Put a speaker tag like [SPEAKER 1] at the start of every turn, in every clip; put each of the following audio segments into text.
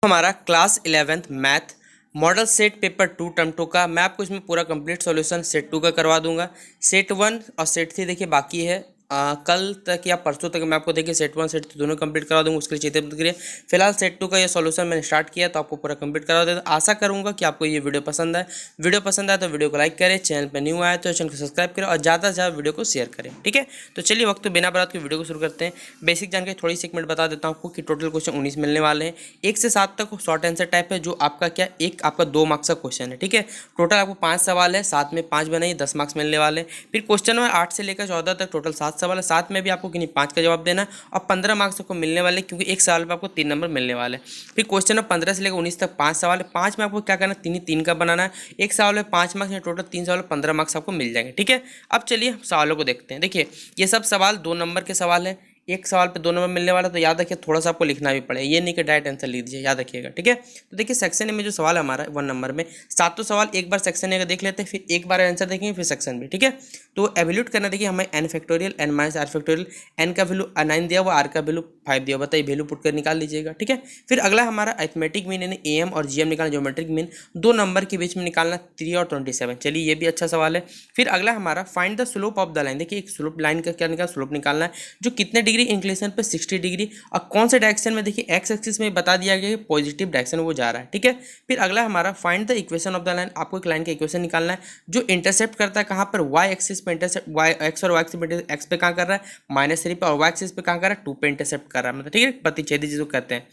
[SPEAKER 1] हमारा class 11th math model set paper 2 term 2 का मैं आपको इसमें पूरा कंप्लीट सॉल्यूशन सेट 2 का करवा दूंगा। सेट 1 और सेट 3 देखिए बाकी है। कल तक या परसों तक मैं आपको देखिए सेट 1 सेट 3 दोनों कंप्लीट करवा दूंगा। उसके लिए चेते करिए। फिलहाल सेट 2 का ये सॉल्यूशन मैंने स्टार्ट किया तो आपको पूरा कंप्लीट करवा देता। आशा करूंगा कि आपको ये वीडियो पसंद आए। वीडियो पसंद आए तो वीडियो को लाइक करें, चैनल पर न्यू आए तो चैनल को सब्सक्राइब करें और ज़्यादा से ज़्यादा वीडियो को शेयर करें। ठीक है, तो चलिए वक्त बिना बात के वीडियो को शुरू करते हैं। बेसिक जानकारी थोड़ी सी एक मिनट बता देता हूँ आपको कि टोटल क्वेश्चन 19 मिलने वाले हैं। 1 से 7 तक शॉर्ट आंसर टाइप है, जो आपका क्या एक आपका 2 मार्क्स का क्वेश्चन है। ठीक है, टोटल आपको 5 सवाल है, 7 में 5 बनाइए 10 मार्क्स मिलने वाले हैं। फिर क्वेश्चन में 8 से लेकर 14 तक टोटल 7 सवाल है, 7 में भी आपको कि 5 का जवाब देना और 15 मार्क्स आपको मिलने वाले, क्योंकि एक सवाल पर आपको 3 नंबर मिलने वाले हैं। फिर क्वेश्चन में 15 से लेकर 19 तक 5 सवाल है, 5 में आपको क्या करना है, 3 का बनाना है। एक सवाल में 5 मार्क्स, टोटल 3 सवाल 15 मार्क्स आपको मिल जाएंगे। ठीक है, अब चलिए सवालों को देखते हैं। देखिए ये सब सवाल 2 नंबर के सवाल है, एक सवाल पे 2 नंबर मिलने वाला, तो याद रखिए थोड़ा सा आपको लिखना भी पड़ेगा, ये नहीं कि डायरेक्ट आंसर लिख दीजिए, याद रखिएगा। ठीक है, तो देखिए सेक्शन ए में जो सवाल है हमारा 1 नंबर में 7 सवाल एक बार सेक्शन ए का देख लेते हैं, फिर एक बार आंसर देखेंगे, फिर सेक्शन बी। ठीक है, तो एवल्यूट करना, देखिए हमें n factorial n minus R factorial, n का वैल्यू 9 दिया हुआ, r का वैल्यू 5 दिया हुआ, बताइए वैल्यू पुट कर निकाल लीजिएगा। ठीक है, फिर अगला हमारा अरिथमेटिक मीन यानी am और gm निकालना, ज्योमेट्रिक मीन 2 नंबर के बीच में निकालना 3 और 27। चलिए ये भी अच्छा सवाल है। फिर अगला हमारा find the slope of the line, देखिए एक स्लोप लाइन का क्या निकालना, स्लोप निकालना है जो कितने डिग्री इंक्लिनेशन पे 60 डिग्री और कौन से डायरेक्शन में, देखिए एक्स एक्सिस में बता दिया गया कि पॉजिटिव डायरेक्शन वो जा रहा है। ठीक है, फिर अगला हमारा find the equation of the line, आपको एक लाइन का इक्वेशन निकालना है जो इंटरसेप्ट करता है कहाँ पर, वाई एक्सिस पे इंटरसेप्ट, वाई एक्स और वाई एक्सिस पे, एक्स पे कहाँ कर रहा है -3 पे और वाई एक्सिस पे कहाँ कर रहा है 2 पे इंटरसेप्ट कर रहा है, मतलब ठीक है प्रतिच्छेदी जिसको कहते हैं।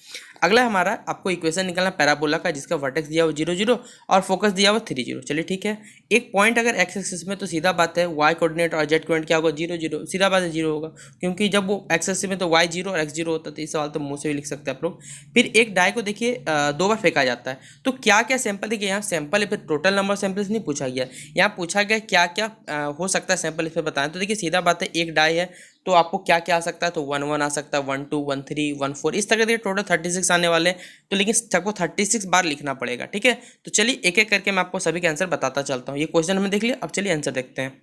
[SPEAKER 1] अगला हमारा आपको इक्वेशन निकालना पैराबोला का, जिसका वर्टेक्स दिया हुआ 0 0 और फोकस दिया हुआ 3 0। चलिए ठीक है, एक पॉइंट अगर एक्स एक्सिस में तो सीधा बात है वाई कोऑर्डिनेट और जेड कोऑर्डिनेट क्या होगा 0 0, सीधा बात है 0 होगा, क्योंकि जब वो एक्स एक्सिस में तो वाई 0 और एक्स 0 होता है। तो इस सवाल तो मुंह से भी लिख सकते हैं आप लोग। फिर एक डाई को देखिए 2 बार फेंका जाता है, तो क्या क्या सैंपल, देखिए यहाँ सैंपल है, फिर टोटल नंबर सैंपल नहीं पूछा गया, यहाँ पूछा गया क्या क्या हो सकता है सैंपल इस पर बताएं। तो देखिए सीधा बात है एक डाई है तो आपको क्या क्या आ सकता है, तो 1 1 आ सकता है, 1 2 1 3 1 4 इस तरह के टोटल 36 आने वाले हैं। तो लेकिन सबको 36 बार लिखना पड़ेगा। ठीक है, तो चलिए एक एक करके मैं आपको सभी के आंसर बताता चलता हूँ। ये क्वेश्चन हमने देख लिया, अब चलिए आंसर देखते हैं।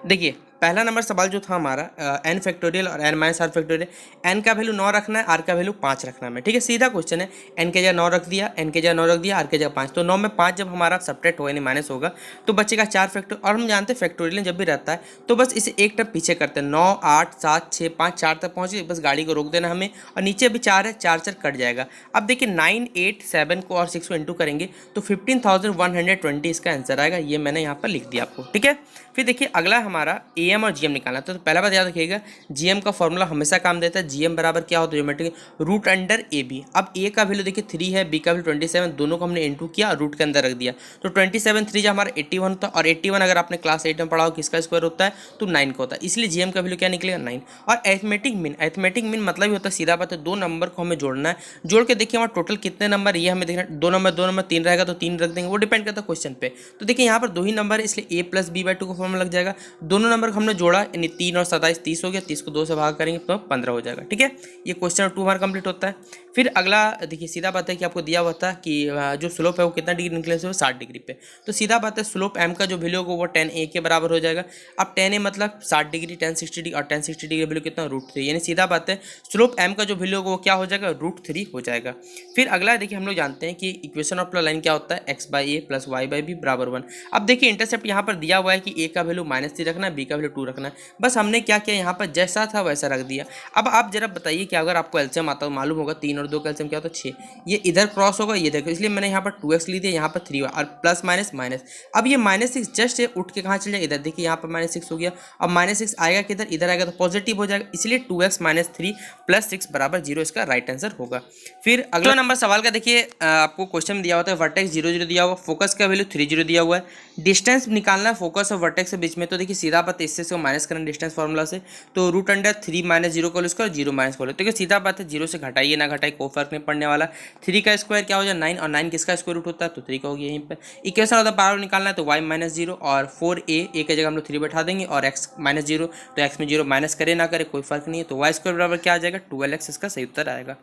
[SPEAKER 1] देखिए पहला नंबर सवाल जो था हमारा n फैक्टोरियल और n minus R factorial, n का वैल्यू 9 रखना है, r का वैल्यू 5 रखना है। ठीक है, सीधा क्वेश्चन है, n के जगह 9 रख दिया, n के जगह 9 रख दिया, r के जगह 5, तो 9 में 5 जब हमारा सब्ट्रैक्ट होगा यानी माइनस होगा तो बचेगा 4 फैक्टर। और हम जानते हैं फैक्टोरियल जब भी रहता है तो बस इसे एक टर्म पीछे करते हैं, 9 8 7 6 5 4 तक पहुँचे, बस गाड़ी को रोक देना हमें, और नीचे भी 4 है, 4 4 कट जाएगा। अब देखिए 9 8 7 को और 6 को इंटू करेंगे तो 15,120 इसका आंसर आएगा, ये मैंने यहाँ पर लिख दिया आपको। ठीक है, फिर देखिए अगला हमारा एम और जीएम निकालना। तो पहला बात याद रखिएगा, जीएम का फॉर्मूला हमेशा काम देता है, जीएम बराबर क्या होता है geometric root under A B. अब ए का वैल्यू देखिए 3 है, बी का वैल्यू 27, दोनों को हमने इनटू किया, रूट के अंदर रख दिया, तो 27 3 हमारा 81 होता है, और 81 अगर आपने क्लास 8 में पढ़ा हो किसका स्क्वायर होता है तो 9 का होता है, इसलिए जीएम का वैल्यू क्या निकलेगा 9। और अरिथमेटिक मीन मतलब ही होता है सीधा बात है 2 नंबर को हमें जोड़ना है, जोड़ के देखिए हमारा टोटल कितने नंबर, ये हमें देखना 2 नंबर 3 रहेगा तो 3 रख देंगे, वो डिपेंड करता है क्वेश्चन पे। तो देखिए यहाँ पर 2 ही नंबर है, इसलिए a प्लस b बाई 2 का फॉर्मूला लग जाएगा। दोनों नंबर को हमने जोड़ा यानी 3 और 27 30 हो गया, 30 को 2 से भाग करेंगे तो 15 हो जाएगा। ठीक है, ये क्वेश्चन 2 हमारा कंप्लीट होता है। फिर अगला देखिए सीधा बात है कि आपको दिया हुआ था कि जो स्लोप है वो कितना डिग्री निकले से 60 डिग्री पे, तो सीधा बात है स्लोप m का जो वैल्यू होगा वो 10a के बराबर हो जाएगा। अब 10a मतलब 60 डिग्री, 10 60 डिग्री और 10 60 डिग्री वैल्यू कितना √3, यानी सीधा बात है स्लोप m का जो वैल्यू होगा वो क्या हो जाएगा √3 हो जाएगा। फिर अगला देखिए हम लोग जानते हैं कि इक्वेशन ऑफ लाइन क्या होता है x/a प्लस y/b बराबर 1। अब देखिए इंटरसेप्ट यहाँ पर दिया हुआ है कि a का वैल्यू -3 रखना है, b का वैल्यू 2 रखना है, बस हमने क्या किया यहाँ पर जैसा था वैसा रख दिया। अब आप जरा बताइए कि अगर आपको एलसीएम आता हो मालूम होगा 3 और 2 का एलसीएम क्या होता है 6, ये इधर क्रॉस होगा ये देखो, इसलिए मैंने यहाँ पर 2x ली दिया, यहाँ पर 3 और प्लस माइनस माइनस। अब ये -6 जस्ट उठ के कहाँ चल जाए इधर, देखिए यहाँ पर -6 हो गया, अब -6 आएगा किधर, इधर आएगा तो पॉजिटिव हो जाएगा, इसलिए 2x - 3 + 6 बराबर 0 इसका राइट आंसर होगा। फिर अगला नंबर सवाल का देखिए आपको क्वेश्चन दिया होता है वर्टेक्स 0 0 दिया हुआ, फोकस का वैल्यू 3 0 दिया हुआ है, डिस्टेंस निकालना फोकस और वर्टेक्स के बीच में। तो देखिए सीधा बात है इससे माइनस करना डिस्टेंस फार्मूला से, तो √3 - 0 को इसका 0 माइनस को, तो सीधा बात है 0 से घटाइए ना घटाइए कोई फर्क नहीं पड़ने वाला। 3 का स्क्वायर क्या हो जाए 9, और 9 किसका स्क्वायर रूट होता है तो 3 का हो गया। यहीं पर इक्वेशन ऑफ द पावर निकालना है तो y - 0 और 4a की जगह हम लोग 3 बैठा देंगे, और x - 0 तो x में 0 माइनस करे ना करे कोई फर्क नहीं है, तो y² बराबर क्या आ जाएगा 12x, इसका सही उत्तर आएगा।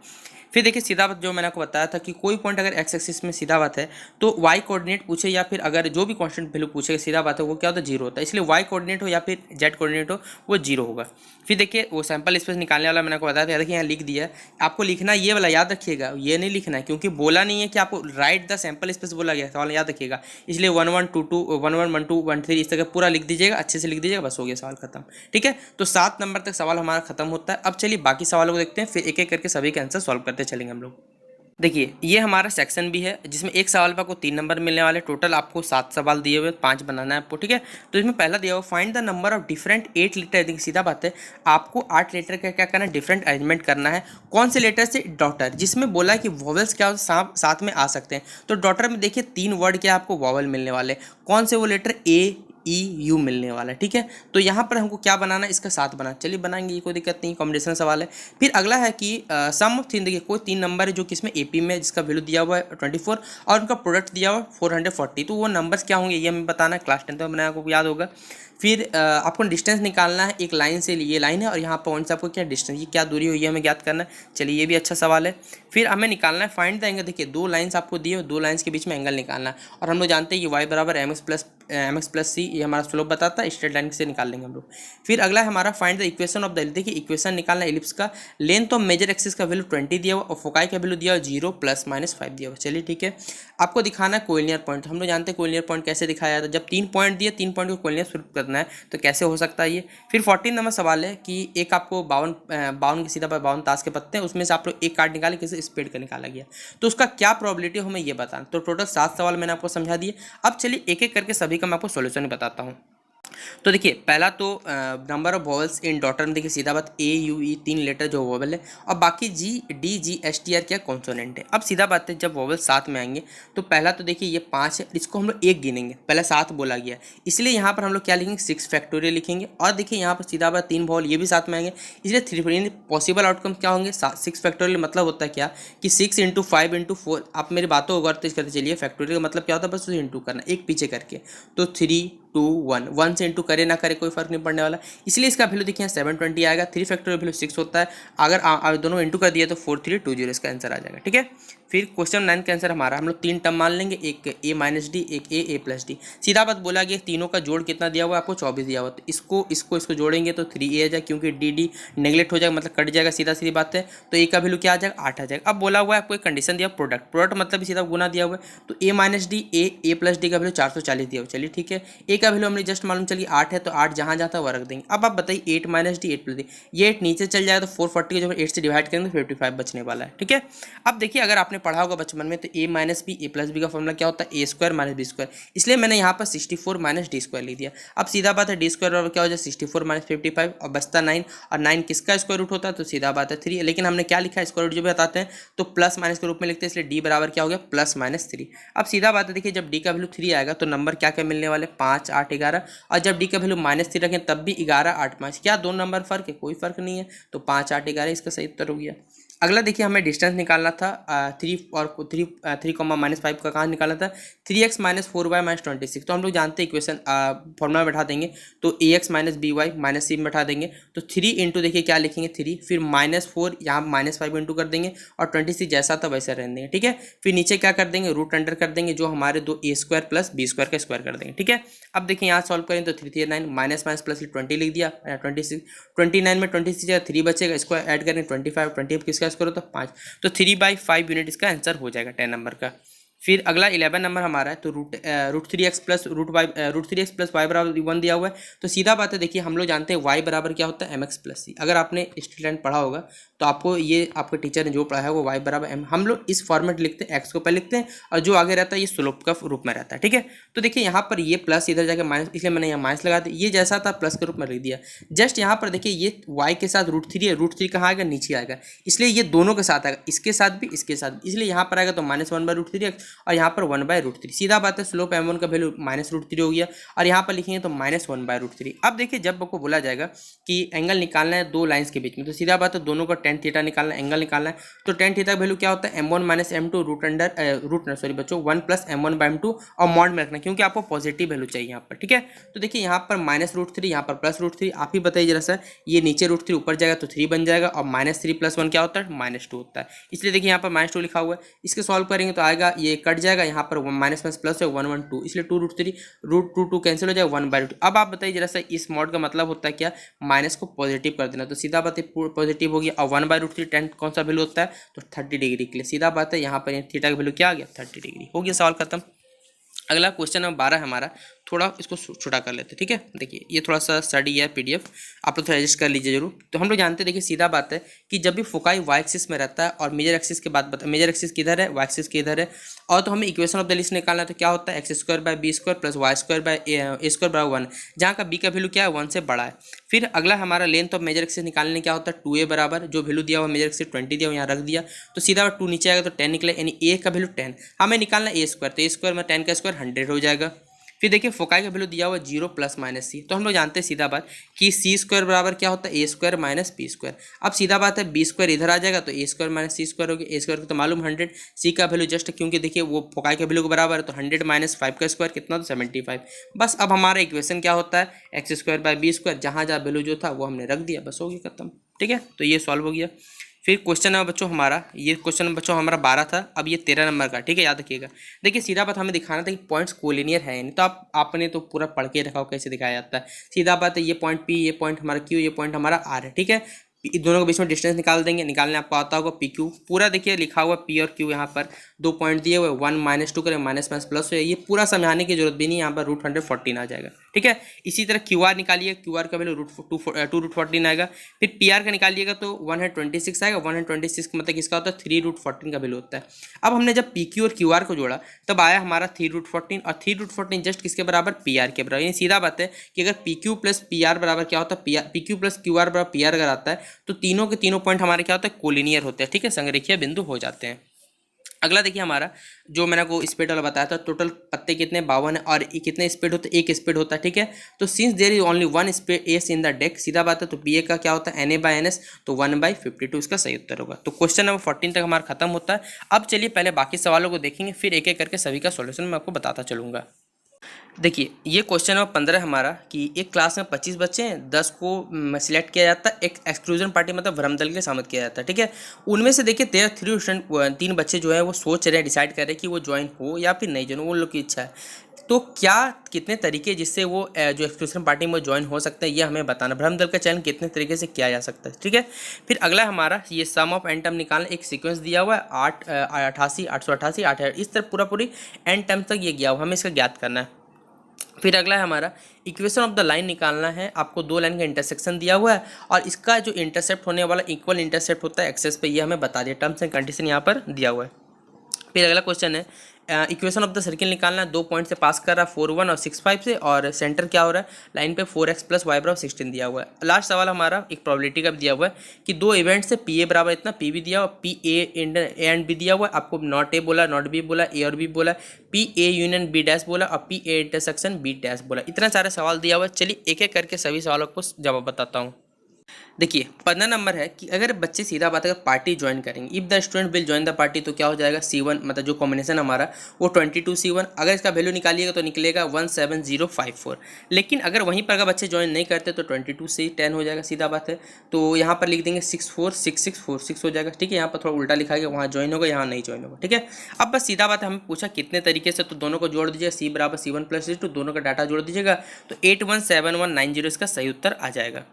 [SPEAKER 1] फिर देखिए सीधा बात जो मैंने आपको बताया था कि कोई पॉइंट अगर एक्स एक्सिस में सीधा बात है तो वाई कोऑर्डिनेट पूछे या फिर अगर जो भी कांस्टेंट वैल्यू पूछेगा सीधा बात है वो क्या होता है, जीरो होता है। इसलिए वाई कोऑर्डिनेट हो या फिर जेड कोऑर्डिनेट हो वो जीरो होगा। फिर देखिए वो सैंपल स्पेस निकालने वाला मैंने आपको बताया था, देखिए यहाँ लिख दिया है। आपको लिखना ये वाला याद रखिएगा, ये नहीं लिखना है क्योंकि बोला नहीं है कि आपको राइट द सैंपल स्पेस बोला गया, सवाल याद रखिएगा। इसलिए 1 1 2 2 1 1 1 2 1 3 इस तरह पूरा लिख दीजिएगा, अच्छे से लिख दीजिएगा, बस हो गया सवाल खत्म। ठीक है, तो 7 नंबर तक सवाल हमारा खत्म होता है। अब चलिए बाकी सवालों को देखते हैं, फिर एक एक करके सभी के आंसर सॉल्व करते चलेंगे हम लोग। देखिए ये हमारा सेक्शन भी है जिसमें एक सवाल पर आपको 3 नंबर मिलने वाले, टोटल आपको 7 सवाल दिए हुए, 5 बनाना है आपको। ठीक है, तो इसमें पहला दिया हुआ find the number of different 8 letter. देखिए सीधा बात है, आपको 8 लेटर का क्या करना है, डिफरेंट अरेंजमेंट करना है। कौन से लेटर से, डॉटर, जिसमें बोला है कि वॉवल्स क्या साथ में आ सकते हैं। तो डॉटर में देखिए 3 वर्ड क्या आपको वॉवल मिलने वाले, कौन से वो लेटर, ए ई यू मिलने वाला है। ठीक है, तो यहाँ पर हमको क्या बनाना है, इसका 7 बना, चलिए बनाएंगे, ये कोई दिक्कत नहीं, कॉम्बिनेशन सवाल है। फिर अगला है कि सम ऑफ 3, देखिए कोई 3 नंबर है जो किसमें एपी में, जिसका वैल्यू दिया हुआ है 24 और उनका प्रोडक्ट दिया हुआ है 440। तो वो नंबर्स क्या होंगे ये हमें बताना है, क्लास 10 में बनाया, आपको याद होगा। फिर आपको डिस्टेंस निकालना है एक लाइन से, ये लाइन है और यहाँ पॉइंट से आपको क्या डिस्टेंस, ये क्या दूरी हुई है हमें ज्ञात करना है। चलिए ये भी अच्छा सवाल है। फिर हमें निकालना है फाइंड द एंगल। देखिए 2 लाइन्स आपको दिए और 2 लाइन्स के बीच में एंगल निकालना है, और हम लोग जानते हैं कि y बराबर एम एक्स प्लस सी, ये हमारा स्लोप बताता है, स्ट्रेट लाइन से निकाल लेंगे हम लोग। फिर अगला है हमारा find the equation of the, देखिए इक्वेशन निकालना है एलिप्स का। लेंथ ऑफ मेजर एक्सिस का वैल्यू 20 दिया हुआ और फोकाई का वैल्यू दिया हुआ 0 ± 5 दिया हुआ। चलिए ठीक है, आपको दिखाना है कोलिनियर पॉइंट। हम लोग जानते हैं कोलिनियर पॉइंट कैसे दिखाया जाता है, जब 3 पॉइंट दिए, 3 पॉइंट को कोलिनियर स्वरूप करना है तो कैसे हो सकता है ये। फिर 14 नंबर सवाल है कि एक आपको 52 के सीधा 52 ताश के पत्ते हैं, उसमें से आप लोग एक कार्ड निकाले, किसी स्पीड का निकाला गया, तो उसका क्या प्रोबेबिलिटी हमें ये बताना। तो टोटल 7 सवाल मैंने आपको समझा दिए। अब चलिए एक एक करके सभी का मैं आपको सॉल्यूशन बताता हूँ। तो देखिए पहला तो number of vowels in daughter में, देखिए सीधा बात ए यू ई 3 लेटर जो वॉवल है, और बाकी G D G S T R क्या कॉन्सोनेंट है। अब सीधा बात है, जब वॉवल साथ में आएंगे तो पहला तो देखिए ये 5 है, इसको हम लोग 1 गिनेंगे, पहले 7 बोला गया, इसलिए यहाँ पर हम लोग क्या लिखेंगे, 6 फैक्टोरियल लिखेंगे। और देखिए यहाँ पर सीधा बात 3 वॉवल ये भी साथ में आएंगे, इसलिए 3 पॉसिबल आउटकम क्या होंगे, 6 फैक्टोरियल। मतलब होता है क्या कि 6 × 5 × 4, आप मेरी बातों को गौर करते चलिए, फैक्टोरियल का मतलब क्या होता है, बस उसे इंटू करना एक पीछे करके। तो 3 2 1 1 से इंटू करे ना करे कोई फर्क नहीं पड़ने वाला, इसलिए इसका वैल्यू देखिए 720 आएगा। 3 फैक्टोरियल वैल्यू 6 होता है, अगर दोनों इंटू कर दिया तो 4320 इसका आंसर आ जाएगा। ठीक है, फिर क्वेश्चन 9 का आंसर हमारा, हम लोग 3 टर्म मान लेंगे, एक a - d, एक a प्लस डी। सीधा बात बोला गया तीनों का जोड़ कितना दिया हुआ है आपको, 24 दिया हुआ, तो इसको जोड़ेंगे तो 3a आ जाएगा, क्योंकि dd नेगलेक्ट हो जाएगा, मतलब कट जाएगा, सीधा सीधी बात है। तो a का वैल्यू क्या आ जाएगा, 8 आ जाएगा। अब बोला हुआ है आपको एक कंडीशन दिया, प्रोडक्ट मतलब सीधा गुना दिया हुआ है, तो a - d, a plus D का वैल्यू 440 दिया हुआ। चलिए ठीक है, a का वैल्यू हमने जस्ट मालूम चलिए 8 है, तो 8 जहाँ जाता है वह रख देंगे। अब आप बताइए 8 - d 8 प्लस डी, ये 8 नीचे चल जाएगा तो 440 को जब 8 से डिवाइड करेंगे तो 55 बचने वाला है। ठीक है, अब देखिए अगर आपने पढ़ा होगा बचपन में, तो a - b, a plus B का फॉर्मूला क्या होता है, a स्क्वायर - b स्क्वायर, इसलिए मैंने यहाँ पर 64 - d स्क्वायर लिख दिया। अब सीधा बात है d स्क्वायर बराबर क्या हो जाए, 64 - 55 और बचता 9, और 9 किसका स्क्वायर रूट होता है, तो सीधा बात है 3, लेकिन हमने क्या लिखा है, स्क्वायर रूट जो भी बताते हैं तो प्लस माइनस के रूप में लिखते हैं, इसलिए d बराबर क्या हो गया, +-3। अब सीधा बात है, देखिए जब d का वैल्यू 3 आएगा तो नंबर क्या क्या मिलने वाले, 5 8 11, और जब d का वैल्यू -3 रखें तब भी 11 8 5, क्या 2 नंबर फर्क है, कोई फर्क नहीं है, तो 5 8 11 इसका सही उत्तर हो गया। अगला देखिए हमें डिस्टेंस निकालना था, 3 और 3 -5 का कहाँ निकाला था, 3x - 4y - 26। तो हम लोग जानते हैं इक्वेशन फॉर्मूला में बैठा देंगे, तो ax - by - c में बैठा देंगे, तो 3 इंटू देखिए क्या लिखेंगे 3, फिर -4 यहाँ -5 इंटू कर देंगे, और 26 जैसा था वैसा रहने देंगे। ठीक है, फिर नीचे क्या कर देंगे, रूट अंडर कर देंगे, जो हमारे 2a² + b² का स्क्वायर कर देंगे। ठीक है, अब देखिए यहाँ सॉल्व करें तो 3 3 9 माइनस प्लस 20 लिख दिया, 26 29 में 26 जगह 3 बचेगा, इसको ऐड करेंगे 25, 20 किसका करो तो 5, तो 3/5 यूनिट इसका आंसर हो जाएगा 10 नंबर का। फिर अगला 11 नंबर हमारा है, तो √3x + √3x + y बराबर 1 दिया हुआ है। तो सीधा बात है, देखिए हम लोग जानते हैं y बराबर क्या होता है, mx + c। अगर आपने स्टूडेंट पढ़ा होगा तो आपको ये आपके टीचर ने जो पढ़ाया है वो y बराबर m, हम लोग इस फॉर्मेट लिखते हैं, x को पहले लिखते हैं और जो आगे रहता है ये स्लोप का रूप में रहता है। ठीक है, तो देखिए यहाँ पर ये प्लस इधर जाकर माइनस, इसलिए मैंने यहाँ माइनस लगा दिया, ये जैसा था प्लस के रूप में लिख दिया। जस्ट यहाँ पर देखिए ये y के साथ √3 है, √3 कहाँ आएगा, नीचे आएगा, इसलिए ये दोनों के साथ आएगा, इसके साथ भी इसके साथ भी, इसलिए यहाँ पर आएगा तो -1/√3x, और यहाँ पर 1/√3। सीधा बात है स्लोप m1 का वैल्यू -√3 हो गया और यहाँ पर लिखेंगे तो -1/√3। अब देखिए जब आपको बोला जाएगा कि एंगल निकालना है दो लाइंस के बीच में, तो सीधा बात है दोनों का tan थीटा निकालना है, एंगल निकालना है। तो tan थीटा का वैल्यू क्या होता है m1 - m2 बच्चों 1 + m1/m2 और मॉड में रखना क्योंकि आपको पॉजिटिव वैल्यू चाहिए यहाँ पर, ठीक है। तो देखिए यहाँ पर -√3 यहाँ पर +√3, आप ही बताइए जरा सा, ये नीचे √3 ऊपर जाएगा तो 3 बन जाएगा और -3 + 1 क्या होता है -2 होता है, इसलिए देखिए यहाँ पर -2 लिखा हुआ है। इसके सॉल्व करेंगे तो आएगा, ये कट जाएगा, यहाँ पर माइनस प्लस है 1 1 2, इसलिए 2√3 √2 कैंसिल हो जाएगा 1/2। अब आप बताइए जरा सा, इस मॉड का मतलब होता है क्या, माइनस को पॉजिटिव कर देना, तो सीधा बात है पॉजिटिव हो गया। और 1/√3 tan कौन सा वैल्यू होता है, तो 30 डिग्री के लिए, सीधा बात है यहाँ पर थीटा का वैल्यू क्या आ गया 30 डिग्री हो गया। सवाल खत्म। अगला क्वेश्चन नंबर 12 हमारा, थोड़ा इसको छोटा कर लेते हैं, ठीक है। देखिए ये थोड़ा सा स्टडी है PDF, आप लोग थोड़ा एडजस्ट कर लीजिए जरूर। तो हम लोग जानते हैं, देखिए सीधा बात है कि जब भी फोकाई y एक्सिस में रहता है और मेजर एक्सिस के बाद मेजर एक्सिस किधर है, y एक्सिस किधर है, और तो हमें इक्वेशन ऑफ द लिस्ट निकालना है, तो क्या होता है x²/b² + y² + a² 1, जहाँ का b का वैल्यू क्या है 1 से बड़ा है। फिर अगला हमारा लेंथ ऑफ मेजर एक्सिस निकालने क्या होता है 2a बराबर, जो वैल्यू दिया हुआ मेजर एक्सिस 20 दिया हुआ यहाँ रख दिया, तो सीधा 2 नीचे आएगा तो 10 निकले, यानी a का वैल्यू 10, हमें निकालना a², तो a² में 10 का स्क्वायर 100 हो जाएगा। फिर देखिए फोकाई का वैल्यू दिया हुआ 0 ± c, तो हम लोग जानते हैं सीधा बात कि c² बराबर क्या होता है a² - b²। अब सीधा बात है b² इधर आ जाएगा तो a² - c² हो गया, a² को तो मालूम 100, c का वैल्यू जस्ट क्योंकि देखिए वो फोकाई के वैल्यू के बराबर है, तो 100 - 5 का स्क्वायर कितना, तो 75। बस अब हमारा इक्वेशन क्या होता है x²/b², जहाँ जहाँ वैल्यू जो था वो हमने रख दिया, बस हो गया खत्म, ठीक है। तो ये सॉल्व हो गया। फिर क्वेश्चन नंबर बच्चों हमारा, ये क्वेश्चन बच्चों हमारा 12 था, अब ये 13 नंबर का, ठीक है, याद रखिएगा। देखिए सीधा बात हमें दिखाना था कि पॉइंट्स कोलिनियर है नहीं, तो आपने तो पूरा पढ़ के रखा हो कैसे दिखाया जाता है। सीधा बात है, ये पॉइंट P, ये पॉइंट हमारा Q, ये पॉइंट हमारा R है, ठीक है। दोनों के बीच में डिस्टेंस निकाल देंगे, निकालने आपको आता होगा PQ, पूरा देखिए लिखा हुआ P और Q, यहाँ पर 2 पॉइंट दिए हुए, 1 - 2 करें माइनस प्लस हो, ये पूरा समझाने की जरूरत भी नहीं, यहाँ पर √114 आ जाएगा, ठीक है। इसी तरह QR निकालिए, QR का वैल्यू √214 आएगा। फिर PR का निकालिएगा तो 126 आएगा, 126 का मतलब किसका होता है 3√14 का वैल्यू होता है। अब हमने जब PQ और QR को जोड़ा तब आया हमारा 3√14, और 3√14 जस्ट किसके बराबर, PR के बराबर, यानी सीधा बात है कि अगर PQ + PR बराबर क्या होता है, PQ + QR बराबर PR अगर आता है तो तीनों के तीनों पॉइंट हमारे क्या होता है, कोलिनियर होते हैं, ठीक है, संरेखीय बिंदु हो जाते हैं। अगला देखिए हमारा, जो मैंने को स्पीड वाला बताया था, टोटल पत्ते कितने 52 है, और कितने स्पीड होते हैं, एक स्पीड होता है, ठीक है। तो since there is only 1 spade S in the deck, सीधा बात है, तो BA का क्या होता है Na/NS, तो 1/52 इसका सही उत्तर होगा। तो क्वेश्चन नंबर 14 तक हमारा खत्म होता है। अब चलिए पहले बाकी सवालों को देखेंगे, फिर एक एक करके सभी का सॉल्यूशन मैं आपको बताता चलूँगा। देखिए ये क्वेश्चन नंबर 15 हमारा, कि एक क्लास में 25 बच्चे हैं, 10 को सिलेक्ट किया जाता है, एक एक्सक्लूजन पार्टी मतलब भ्रम दल के लिए शामिल किया जाता है, ठीक है। उनमें से देखिए 3 बच्चे जो है वो सोच रहे हैं, डिसाइड कर रहे हैं कि वो ज्वाइन हो या फिर नहीं ज्वाइन हो, वो लोग की इच्छा है। तो क्या कितने तरीके जिससे वो जो एक्सक्लूजन पार्टी में ज्वाइन हो सकते हैं, ये हमें बताना, भ्रम दल का चयन कितने तरीके से किया जा सकता है, ठीक है। फिर अगला हमारा, ये सम ऑफ एन टर्म निकालना, एक सीक्वेंस दिया हुआ है 88 888 8, इस तरह पूरी एन टर्म तक ये गया हुआ, हमें इसका ज्ञात करना है। फिर अगला है हमारा इक्वेशन ऑफ द लाइन निकालना है, आपको दो लाइन का इंटरसेक्शन दिया हुआ है और इसका जो इंटरसेप्ट होने वाला इक्वल इंटरसेप्ट होता है एक्सेस पे, ये हमें बता दिया, टर्म्स एंड कंडीशन यहाँ पर दिया हुआ है। फिर अगला क्वेश्चन है इक्वेशन ऑफ द सर्किल निकालना है, 2 पॉइंट से पास कर रहा है 4 1 और 6 5 से, और सेंटर क्या हो रहा है लाइन पे 4x + y = 16 दिया हुआ है। लास्ट सवाल हमारा एक प्रोबेबिलिटी का भी दिया हुआ है कि दो इवेंट से PA बराबर इतना, P भी दिया हुआ, PA एंड B दिया हुआ है, आपको नॉट A बोला, नॉट B बोला, A और B बोला, PA यूनियन B' बोला और PA इंटरसेक्शन B' बोला, इतना सारे सवाल दिया हुआ है। चलिए एक एक करके सभी सवालों को जवाब बताता हूँ। देखिए 15 नंबर है कि अगर बच्चे सीधा बात अगर पार्टी ज्वाइन करेंगे, if the student will join the party, तो क्या हो जाएगा C1 मतलब जो कॉम्बिनेशन हमारा वो 22C1, अगर इसका वैल्यू निकालिएगा तो निकलेगा 17054। लेकिन अगर वहीं पर अगर बच्चे ज्वाइन नहीं करते तो 22 से 10 हो जाएगा, सीधा बात है। तो यहाँ पर लिख देंगे 646646 हो जाएगा, ठीक है। यहाँ पर थोड़ा उल्टा लिखा गया, वहाँ ज्वाइन होगा, यहाँ नहीं ज्वाइन होगा, ठीक है। अब बस सीधा बात है, हमें पूछा कितने तरीके से, तो दोनों को जोड़ दीजिए, C बराबर C1 + C2, दोनों का डाटा जोड़ दीजिएगा तो 817190 इसका सही उत्तर आ जाएगा।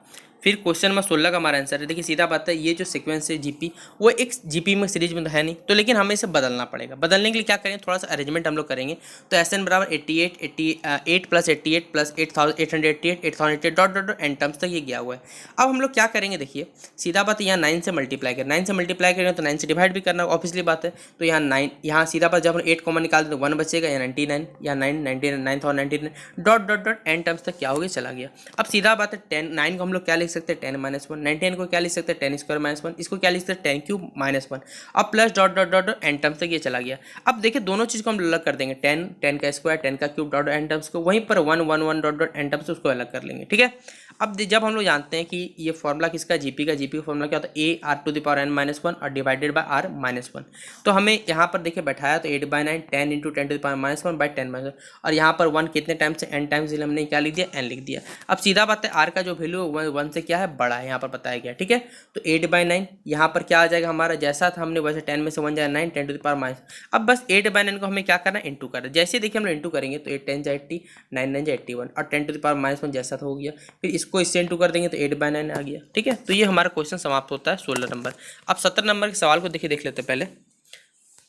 [SPEAKER 1] फिर क्वेश्चन नंबर 16 का हमारा आंसर है। देखिए सीधा बात है, ये जो सीक्वेंस है GP वो एक GP में सीरीज में तो है नहीं, तो लेकिन हमें इसे बदलना पड़ेगा। बदलने के लिए क्या करेंगे, थोड़ा सा अरेंजमेंट हम लोग करेंगे। तो SN बराबर 88 88 + 88 + 8888 8088 dot dot dot N terms तक ये गया हुआ है। अब हम लोग क्या करेंगे, देखिए सीधा बात है, यहाँ 9 से मल्टीप्लाई करें, 9 से मल्टीप्लाई करेंगे तो 9 से डिवाइड भी करना ऑब्वियसली बात है। तो यहाँ 9, यहाँ सीधा बात जब हम 8 कॉमन निकालते तो 1 बचेगा, यहाँ 99, यहाँ 9 99 9099 dot dot dot N terms तक क्या हो गया, चला गया। अब सीधा बात है 9 को हम लोग क्या लिख सकते हैं 10 माइनस 1, 99 को क्या लिख सकते हैं 10 स्क्वायर माइनस 1, इसको क्या लिख सकते हैं 10 क्यूब माइनस 1। अब plus dot dot dot dot N terms तक ये चला गया। अब देखिए दोनों चीज़ को हम अलग कर देंगे, 10 10 का स्क्वायर 10 का क्यूब डॉट एन टर्म्स को, वहीं पर 1 1 1 डॉट डॉट एन टर्म्स उसको अलग कर लेंगे। ठीक है, अब जब हम लोग जानते हैं कि ये फॉर्मूला किसका जीपी का फॉर्मूला क्या होता है A R to the power N minus 1 और डिवाइडेड बाय आर माइनस 1। तो हमें यहाँ पर देखिए बैठाया तो 8/9 10 into 10 to the power minus 1 by 10 minus 1, और यहाँ पर 1 कितने टाइम्स से n टाइम्स, हमने क्या लिख दिया n लिख दिया। अब सीधा बात है आर का जो वैल्यू 1 से क्या है बड़ा है, यहाँ पर बताया गया। ठीक है, तो 8/9 यहाँ पर क्या आ जाएगा हमारा, जैसा था हमने वैसे 10 में से 1 जाएगा 9 10 टू द पावर माइनस। अब बस 8/9 को हमें क्या करना है इंटू करना है। जैसे देखिए हम लोग इंटू करेंगे तो 8 10 जा 80 9 9 जा 81 और 10 टू द पावर माइनस 1 जैसा था हो गया। फिर इसको इससे इंटू कर देंगे तो 8/9 आ गया। ठीक है, तो ये हमारा क्वेश्चन समाप्त होता है 16 नंबर। अब 17 नंबर के सवाल को देखिए देख लेते हैं पहले।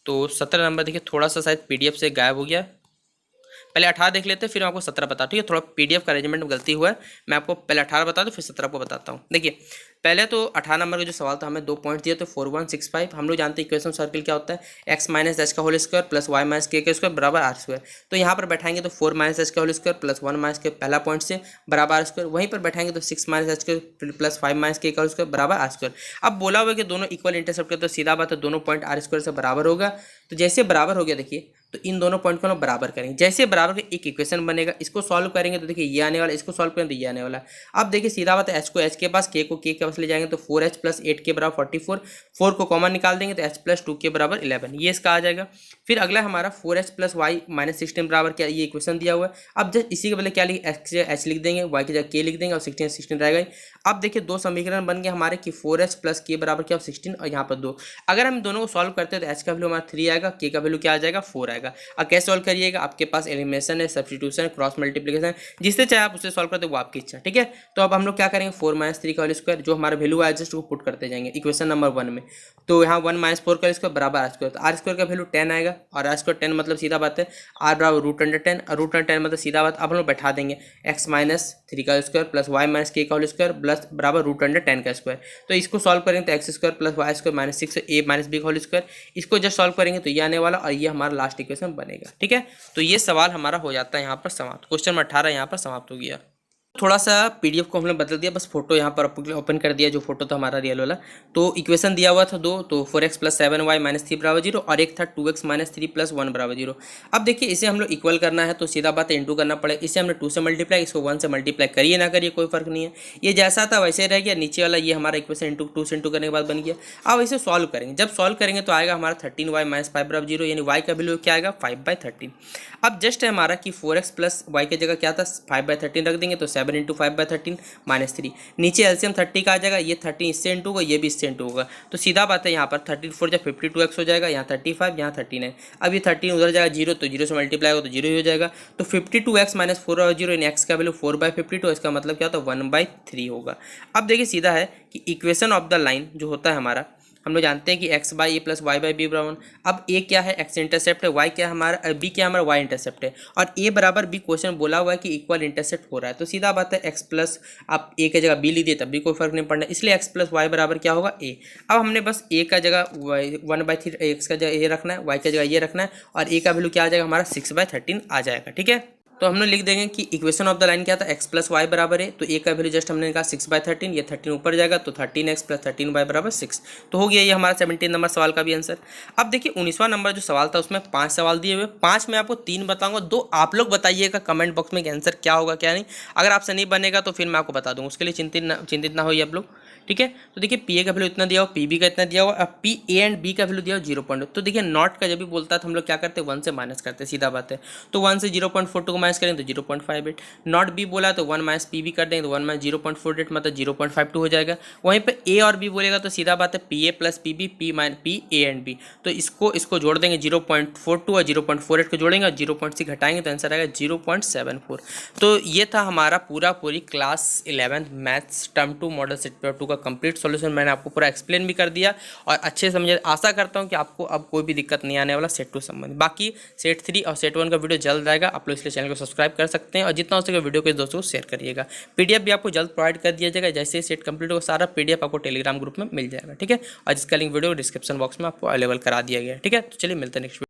[SPEAKER 1] तो 17 नंबर देखिए थोड़ा सा शायद पीडीएफ से गायब हो गया, पहले 18 देख लेते हैं फिर आपको 17 बता। ठीक है, थोड़ा पीडीएफ का अरेंजमेंट में गलती हुआ है, मैं आपको पहले 18 बता दूँ फिर 17 को बताता हूँ। देखिए पहले तो 18 नंबर का जो सवाल था हमें 2 पॉइंट दिए तो 4165। हम लोग जानते हैं इक्वेशन सर्किल क्या होता है, एक्स माइनस एच का whole square plus Y minus K square बराबर आर स्क्वायर। तो यहाँ पर बैठाएंगे तो 4 माइनस एच का whole square plus 1 minus K पहला पॉइंट से बराबर आर स्क्वायर, वहीं पर बैठाएंगे तो 6 माइनस एच के प्लस 5 माइनस के होल स्क्वायर बराबर आर स्क्वायर। अब बोला हुआ है कि दोनों इक्वल इंटरसेप्ट करते तो सीधा बात है दोनों पॉइंट आर स्क्वायर से बराबर होगा। तो जैसे बराबर हो गया देखिए तो इन दोनों पॉइंट को हम बराबर करेंगे, जैसे बराबर के एक इक्वेशन बनेगा, इसको सॉल्व करेंगे तो देखिए ये आने वाला, इसको सॉल्व करेंगे तो ये आने वाला। अब देखिए सीधा बात है एच को एच के पास, के को के पास ले जाएंगे तो 4h प्लस 8 के बराबर 44, 4 को कॉमन निकाल देंगे तो h प्लस 2 के बराबर 11, ये इसका आ जाएगा। फिर अगला हमारा 4h प्लस वाई माइनस 16 बराबर क्या, ये इक्वेशन दिया हुआ है। अब जब इसी के बदले क्या लिख एच लिख देंगे, वाई की जगह के लिख देंगे और 16 रहेगा। अब देखिए दो समीकरण बन गए हमारे कि 4h प्लस के बराबर क्या 16 और यहाँ पर 2। अगर हम दोनों को सॉल्व करते हैं तो h का वैल्यू हमारा 3 आएगा, के का वैल्यू क्या आ जाएगा 4 आएगा। अब कैसे सॉल्व करिएगा, आपके पास एलिमिनेशन है, सब्स्टिट्यूशन, क्रॉस मल्टीप्लिकेशन, जिससे चाहे आप उससे सॉल्व करते हो वो आपकी इच्छा। ठीक है, तो अब हम लोग क्या करेंगे 4 माइनस 3 का होल स्क्वायर, जो हमारा वैल्यू है जस्ट वो पुट करते जाएंगे इक्वेशन नंबर 1 में। तो यहाँ 1 माइनस 4 का स्क्वायर बराबर आर स्क्वायर, तो आर स्क्वायर का वैल्यू 10 आएगा और आर स्क्वायर 10 मतलब सीधा बात है आर बराबर √10 और √10 मतलब सीधा बात अब हम लोग बैठा देंगे x माइनस 3 का स्क्वायर प्लस वाई माइनस के का होल स्क्वायर प्लस बराबर √10 का स्क्वायर। तो इसको सॉल्व करेंगे तो X square plus Y square minus 6 A minus B का होल स्क्वायर, इसको जस्ट सॉल्व करेंगे तो ये आने वाला और ये हमारा लास्ट इक्वेशन बनेगा। ठीक है, तो ये सवाल हमारा हो जाता है यहाँ पर समाप्त, क्वेश्चन नंबर 18 यहाँ पर समाप्त हो गया। थोड़ा सा पीडीएफ को हमने बदल दिया, बस फोटो यहाँ पर ओपन कर दिया, जो फोटो था हमारा रियल वाला। तो इक्वेशन दिया हुआ था 2, तो 4x प्लस 7y माइनस 3 बराबर 0 और एक था 2x माइनस 3 प्लस 1 बराबर 0। अब देखिए इसे हम लोग इक्वल करना है तो सीधा बात है इंटू करना पड़े, इसे हमने 2 से मल्टीप्लाई, इसको 1 से मल्टीप्लाई करिए ना करिए कोई फर्क नहीं है, ये जैसा था वैसे रह गया। नीचे वाला ये हमारा इक्वेशन इंटू 2 से इंटू करने के बाद बन गया। अब इसे सॉल्व करेंगे, जब सॉल्व करेंगे तो आएगा हमारा 13y माइनस 5 बराबर 0, यानी y का वैल्यू क्या आएगा 5/13। अब जस्ट है हमारा कि 4x प्लस वाई की जगह क्या था 5/13 रख देंगे तो 7 इंटू 5/13 माइनस 3, नीचे एलसीएम 30 का आ जाएगा, ये 13 इससे इंटू होगा, ये भी इससे इंटू होगा। तो सीधा बात है यहाँ पर 34 जब 52x हो जाएगा, यहाँ 35 यहाँ 39। अब ये 13 उधर जाएगा 0 तो 0 से मल्टीप्लाई होगा तो 0 ही हो जाएगा। तो 52x माइनस 4/0 यानी x का वैल्यू 4/52, इसका मतलब क्या होता है 1/3 होगा। अब देखिए सीधा है कि इक्वेशन ऑफ द लाइन जो होता है हमारा, हम लोग जानते हैं कि x by A plus Y by B बराबर 1। अब a क्या है x इंटरसेप्ट है, y क्या है हमारा, b क्या है हमारा y इंटरसेप्ट है, और a बराबर b क्वेश्चन बोला हुआ है कि इक्वल इंटरसेप्ट हो रहा है। तो सीधा बात है x प्लस आप a की जगह b लिख दिए तब भी कोई फर्क नहीं पड़ना, इसलिए x प्लस वाई बराबर क्या होगा a। अब हमने बस a का जगह 1/3 x का जगह ये रखना है, y का जगह ये रखना है और a का वैल्यू क्या आ जाएगा हमारा 6/13 आ जाएगा। ठीक है, तो हमने लिख देंगे कि इक्वेशन ऑफ द लाइन क्या था x प्लस वाई बराबर है, तो a का वैल्यू जस्ट हमने कहा 6/13, ये 13 ऊपर जाएगा तो 13x प्लस 13y बराबर 6। तो हो गया ये हमारा 17 नंबर सवाल का भी आंसर। अब देखिए 19वां नंबर जो सवाल था उसमें 5 सवाल दिए हुए, 5 में आपको 3 बताऊंगा, 2 आप लोग बताइएगा कमेंट बॉक्स में कि आंसर क्या होगा क्या नहीं। अगर आपसे नहीं बनेगा तो फिर मैं आपको बता दूँगा, उसके लिए चिंतित ना होइए आप लोग। ठीक है, तो देखिए पी ए का वैल्यू इतना दिया हुआ, पी बी का इतना दिया हुआ, अब पी ए एंड बी का वैल्यू दिया हुआ 0. तो देखिए नॉट का जब भी बोलता है तो हम लोग क्या करते हैं 1 से माइनस करते हैं, सीधा बात है। तो 1 से 0.42 को माइनस करेंगे तो 0.58। नॉट बी बोला तो 1 माइनस पी बी कर देंगे तो 1 माइनस 0.48 मतलब 0.52 हो जाएगा। वहीं पर ए और बी बोलेगा तो सीधा बात है P A plus P B, P minus P A and B, तो इसको जोड़ देंगे 0.42 और 0.48 को जोड़ेंगे और 0.6 घटाएंगे तो आंसर आएगा 0.74। तो ये था हमारा पूरी class 11 maths term 2 model set paper 2 का कंप्लीट सॉल्यूशन। मैंने आपको पूरा एक्सप्लेन भी कर दिया और अच्छे समझे। आशा करता हूँ कि आपको अब कोई भी दिक्कत नहीं आने वाला सेट 2 संबंध। बाकी सेट 3 और सेट 1 का वीडियो जल्द आएगा, आप लोग इसलिए चैनल को सब्सक्राइब कर सकते हैं और जितना हो सके वीडियो को दोस्तों को शेयर करिएगा। पीडीएफ भी आपको जल्द प्रोवाइड कर दिया जाएगा, जैसे सेट कंप्लीट होगा सारा पीडीएफ आपको टेलीग्राम ग्रुप में मिल जाएगा। ठीक है, और जिसका लिंक वीडियो डिस्क्रिप्शन बॉक्स में आपको अवेलेबल करा दिया गया है। ठीक है, तो चलिए मिलते हैं नेक्स्ट